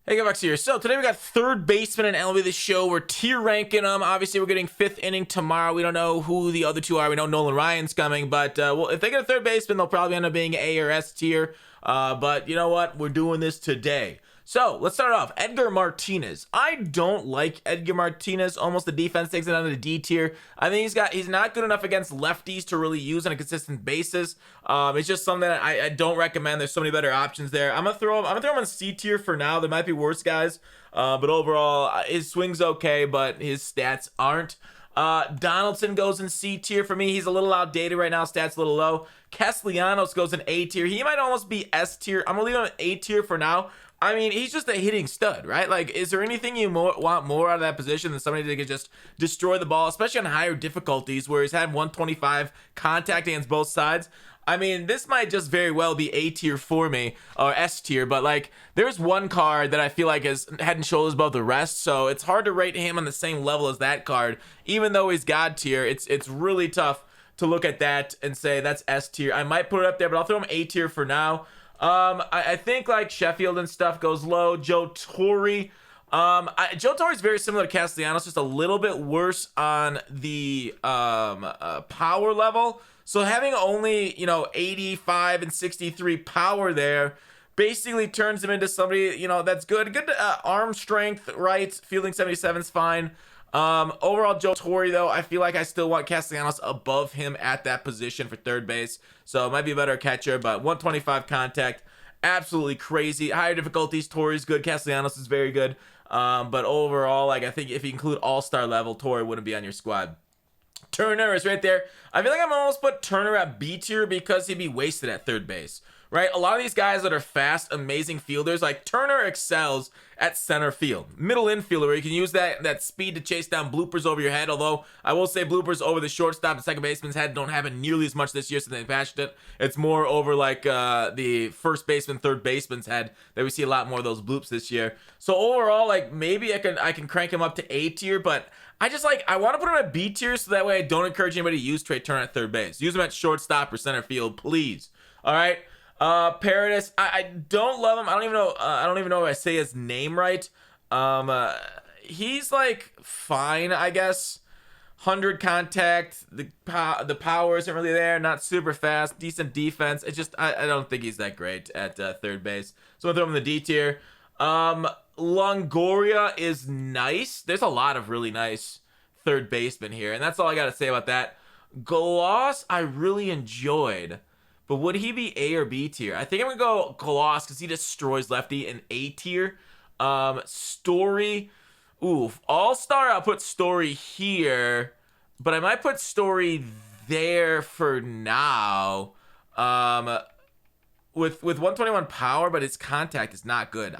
Hey, Gutfoxx here. So today we got third baseman and MLB The Show. We're tier ranking them. Obviously, we're getting fifth inning tomorrow. We don't know who the other two are. We know Nolan Ryan's coming, but well, if they get a third baseman, they'll probably end up being A or S tier. But you know what? We're doing this today. So let's start off. Edgar Martinez. I don't like Edgar Martinez. Almost the defense takes it out of the D tier. I think he's not good enough against lefties to really use on a consistent basis. It's just something that I don't recommend. There's so many better options there. I'm gonna throw him on C tier for now. There might be worse guys, but overall his swing's okay, but his stats aren't. Donaldson goes in C tier for me. He's a little outdated right now. Stats a little low. Castellanos goes in A tier. He might almost be S tier. I'm gonna leave him in A tier for now. I mean, he's just a hitting stud, right? Like, is there anything you want more out of that position than somebody that can just destroy the ball, especially on higher difficulties where he's had 125 contact against both sides? I mean, this might just very well be A tier for me, or S tier, but like, there's one card that I feel like is head and shoulders above the rest, so it's hard to rate him on the same level as that card. Even though he's God tier, it's really tough to look at that and say that's S tier. I might put it up there, but I'll throw him A tier for now. I think like Sheffield and stuff goes low. Joe Torre. Joe Torre is very similar to Castellanos, just a little bit worse on the power level. So having only 85 and 63 power there basically turns him into somebody that's good. Good arm strength, right? Fielding 77 is fine. Overall, Joe Torre, though, I feel like I still want Castellanos above him at that position for third base. So it might be a better catcher, but 125 contact, absolutely crazy. Higher difficulties, Torre is good. Castellanos is very good. But overall, like, I think if you include all-star level, Torre wouldn't be on your squad. Turner is right there. I feel like I'm almost put Turner at B tier because he'd be wasted at third base, right? A lot of these guys that are fast, amazing fielders, like Turner excels at center field. Middle infielder, where you can use that speed to chase down bloopers over your head, although I will say bloopers over the shortstop and second baseman's head don't happen nearly as much this year since they patched it. It's more over like the first baseman, third baseman's head that we see a lot more of those bloops this year. So overall, like, maybe I can crank him up to A tier, but I want to put him at B tier so that way I don't encourage anybody to use Trey Turner at third base. Use him at shortstop or center field, please. All right. Paredes, I don't love him. I don't even know if I say his name right. He's like fine, I guess. 100 contact. The power isn't really there. Not super fast. Decent defense. It's just I don't think he's that great at third base. So I'm gonna throw him in the D tier. Longoria is nice. There's a lot of really nice third basemen here, and that's all I gotta say about that. Gloss, I really enjoyed, but would he be A or B tier? I think I'm gonna go Gloss because he destroys lefty in A tier. Story, ooh, all-star. I'll put Story here, but I might put Story there for now. With 121 power, but his contact is not good.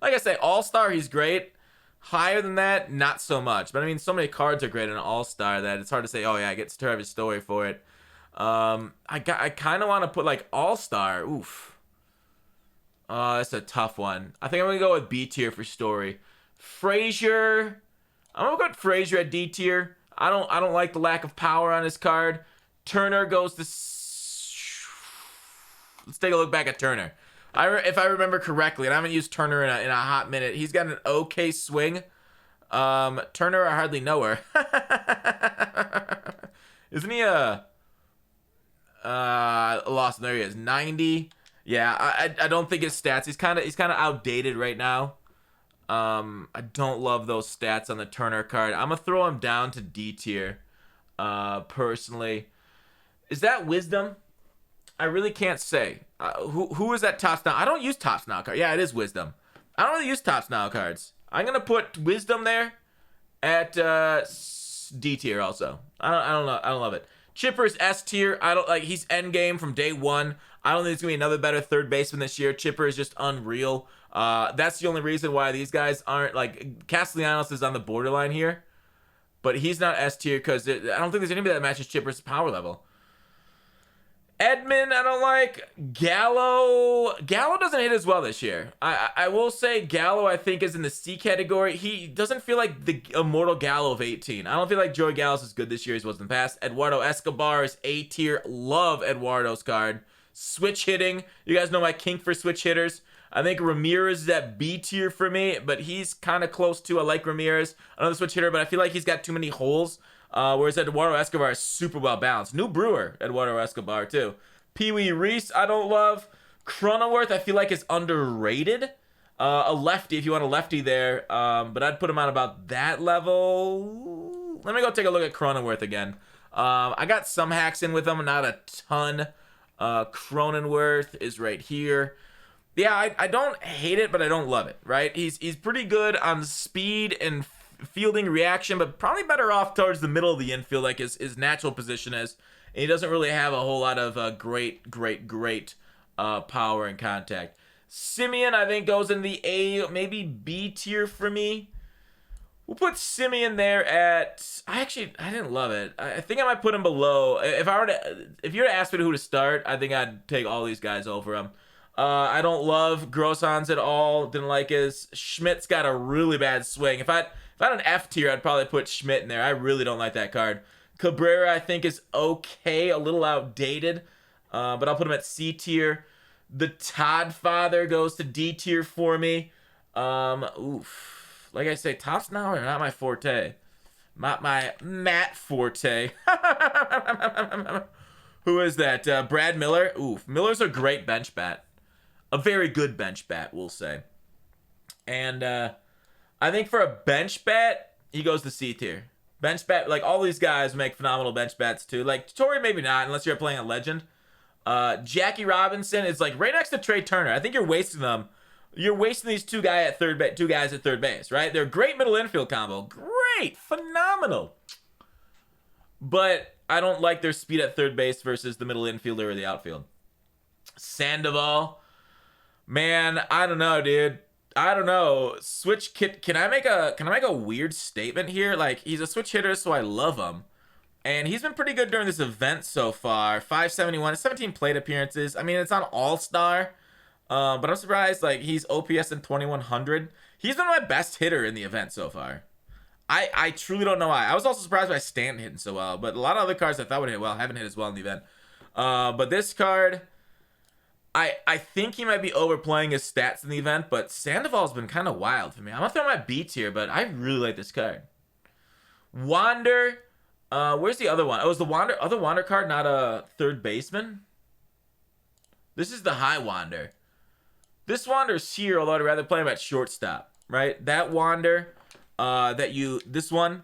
Like I say, all-star, he's great. Higher than that, not so much. But I mean, so many cards are great in an all-star that it's hard to say, oh yeah, I get Travis Story for it. I kind of want to put like all-star. Oof. That's a tough one. I think I'm gonna go with B tier for Story. Frazier, I'm gonna put Frazier at D tier. I don't like the lack of power on his card. Turner goes to. Let's take a look back at Turner. If I remember correctly, and I haven't used Turner in a hot minute, he's got an okay swing. Turner, I hardly know her. Isn't he a lost? There he is, 90. Yeah, I don't think his stats. He's kind of outdated right now. I don't love those stats on the Turner card. I'm gonna throw him down to D tier. Personally, is that Wisdom? I really can't say. Who is that Topps Now? I don't use Topps Now card. Yeah, it is Wisdom. I don't really use Topps Now cards. I'm gonna put Wisdom there at D tier also. I don't know. I don't love it. Chipper's S tier. I don't like. He's end game from day one. I don't think there's gonna be another better third baseman this year. Chipper is just unreal. That's the only reason why these guys aren't like Castellanos is on the borderline here, but he's not S tier because I don't think there's anybody that matches Chipper's power level. Edman, I don't like. Gallo doesn't hit as well this year. I will say Gallo, I think, is in the C category. He doesn't feel like the immortal Gallo of 18. I don't feel like Joey Gallo's as good this year as he was in the past. Eduardo Escobar is A tier. Love Eduardo's card. Switch hitting. You guys know my kink for switch hitters. I think Ramirez is at B tier for me, but he's kind of close to. I like Ramirez, another switch hitter, but I feel like he's got too many holes. Whereas Eduardo Escobar is super well balanced. New Brewer, Eduardo Escobar too. Pee Wee Reese, I don't love. Cronenworth, I feel like is underrated. A lefty, if you want a lefty there, but I'd put him on about that level. Let me go take a look at Cronenworth again. I got some hacks in with him, not a ton. Cronenworth is right here. Yeah, I don't hate it, but I don't love it, right? He's pretty good on speed and fielding reaction, but probably better off towards the middle of the infield, like his natural position is. And he doesn't really have a whole lot of great power and contact. Simeon, I think, goes in the A, maybe B tier for me. We'll put Simeon there at... I didn't love it. I think I might put him below. If you were to ask me who to start, I think I'd take all these guys over him. I don't love Grossans at all. Didn't like his... Schmidt's got a really bad swing. If I had an F tier, I'd probably put Schmidt in there. I really don't like that card. Cabrera, I think, is okay. A little outdated. But I'll put him at C tier. The Todd Father goes to D tier for me. Oof. Like I say, tops now are not my forte. My Matt forte. Who is that? Brad Miller. Oof. Miller's a great bench bat. A very good bench bat, we'll say. And I think for a bench bat, he goes to C tier. Bench bat, like all these guys make phenomenal bench bats too. Like Torrey, maybe not, unless you're playing a legend. Jackie Robinson is like right next to Trey Turner. I think you're wasting them. You're wasting these two guys at third base, right? They're a great middle infield combo. Great, phenomenal. But I don't like their speed at third base versus the middle infielder or the outfield. Sandoval, man, I don't know, dude. I don't know. Switch kit. Can I make a weird statement here? Like, he's a switch hitter, so I love him. And he's been pretty good during this event so far. 571, 17 plate appearances. I mean, it's not all-star. But I'm surprised, like, he's OPS in 2100. He's been my best hitter in the event so far. I truly don't know why. I was also surprised by Stanton hitting so well. But a lot of other cards I thought would hit well haven't hit as well in the event. But this card, I think he might be overplaying his stats in the event. But Sandoval's been kind of wild for me. I'm going to throw him at B tier, but I really like this card. Wander. Where's the other one? Oh, is the other Wander card not a third baseman? This is the high Wander. This Wander's here, although I'd rather play him at shortstop, right? That Wander, this one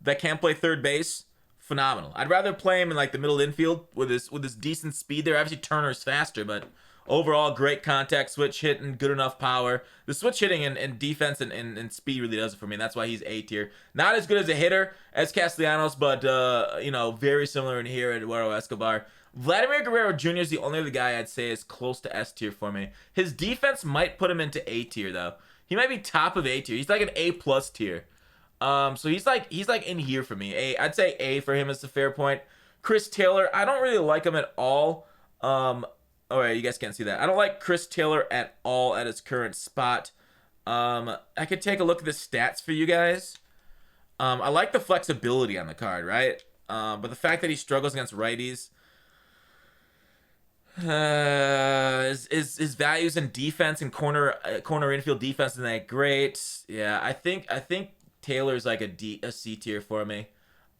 that can't play third base, phenomenal. I'd rather play him in like the middle infield with his decent speed there. Obviously, Turner's faster, but overall, great contact, switch hitting, good enough power. The switch hitting and defense and speed really does it for me. And that's why he's A tier. Not as good as a hitter as Castellanos, but very similar in here at Eduardo Escobar. Vladimir Guerrero Jr. is the only other guy I'd say is close to S tier for me. His defense might put him into A tier though. He might be top of A tier. He's like an A plus tier. So he's like in here for me. I'd say A for him is the fair point. Chris Taylor, I don't really like him at all. All right, you guys can't see that. I don't like Chris Taylor at all at his current spot. I could take a look at the stats for you guys. I like the flexibility on the card, right? But the fact that he struggles against righties. His values in defense and corner infield defense isn't that great. Yeah, I think Taylor's like a C tier for me.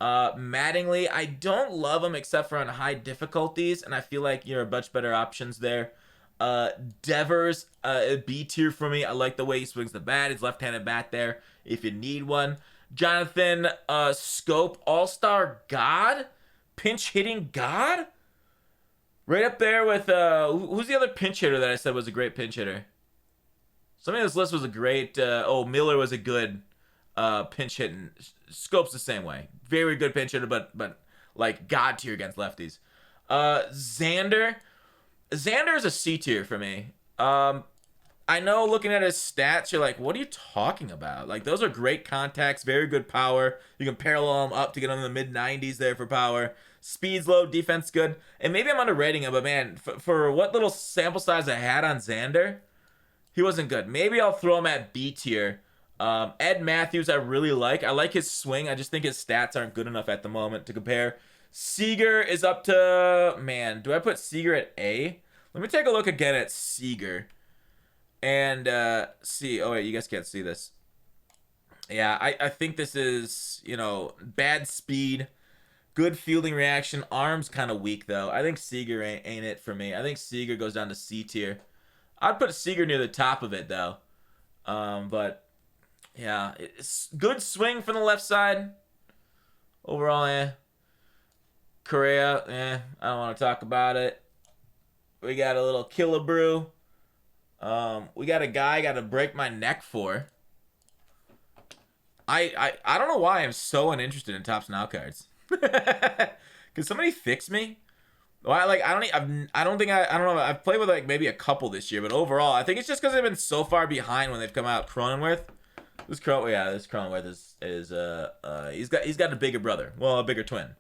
Mattingly, I don't love him except for on high difficulties, and I feel like you're much better options there. Devers, B tier for me. I like the way he swings the bat. His left-handed bat there if you need one. Jonathan Scope, all-star god? Pinch hitting god? Right up there with, who's the other pinch hitter that I said was a great pinch hitter? Somebody on this list was a great, Miller was a good pinch hitting. Scope's the same way. Very good pinch hitter, but like god tier against lefties. Xander is a C tier for me. I know looking at his stats, you're like, what are you talking about? Like, those are great contacts, very good power. You can parallel them up to get on the mid-90s there for power. Speed's low, defense good. And maybe I'm underrating him, but man, for what little sample size I had on Xander, he wasn't good. Maybe I'll throw him at B tier. Ed Matthews I really like. I like his swing. I just think his stats aren't good enough at the moment to compare. Seager is up to... Man, do I put Seager at A? Let me take a look again at Seager. And see, oh wait, you guys can't see this. Yeah, I think this is, you know, bad speed, good fielding reaction. Arm's kind of weak though. I think SEAGER ain't it for me. I think SEAGER goes down to C tier. I'd put SEAGER near the top of it though. But yeah, it's good swing from the left side. Overall, Correa, I don't want to talk about it. We got a little Killebrew. We got a guy I got to break my neck for. I don't know why I'm so uninterested in Topps Now cards. Can somebody fix me? Well, like I don't know. I've played with like maybe a couple this year, but overall, I think it's just because they've been so far behind when they've come out. Cronenworth, this Cronenworth is he's got a bigger brother, well, a bigger twin.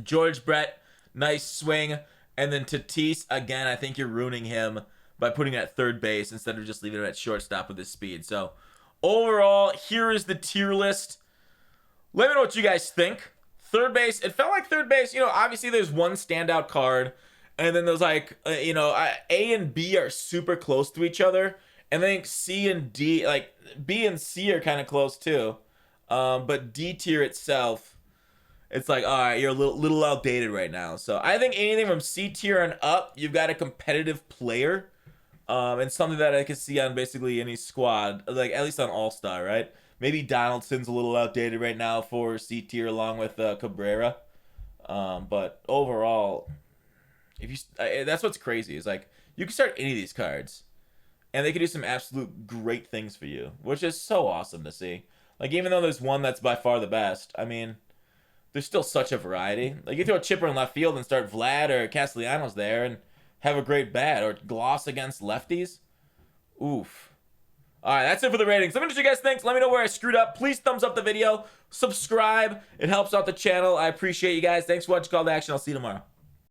George Brett, nice swing, and then Tatis again. I think you're ruining him by putting him at third base instead of just leaving him at shortstop with his speed. So overall, here is the tier list. Let me know what you guys think. Third base, it felt like third base, you know, obviously there's one standout card, and then there's like, you know, A and B are super close to each other, and I think C and D, like, B and C are kind of close too, but D tier itself, it's like, all right, you're a little outdated right now. So I think anything from C tier and up, you've got a competitive player, and something that I can see on basically any squad, like at least on All-Star, right? Maybe Donaldson's a little outdated right now for C tier along with Cabrera. But overall, if you that's what's crazy is like you can start any of these cards, and they can do some absolute great things for you, which is so awesome to see. Like even though there's one that's by far the best, I mean, there's still such a variety. Like you throw a chipper in left field and start Vlad or Castellanos there and have a great bat, or gloss against lefties. Oof. All right, that's it for the ratings. Let me know what you guys think. Let me know where I screwed up. Please thumbs up the video. Subscribe. It helps out the channel. I appreciate you guys. Thanks for watching Call to Action. I'll see you tomorrow.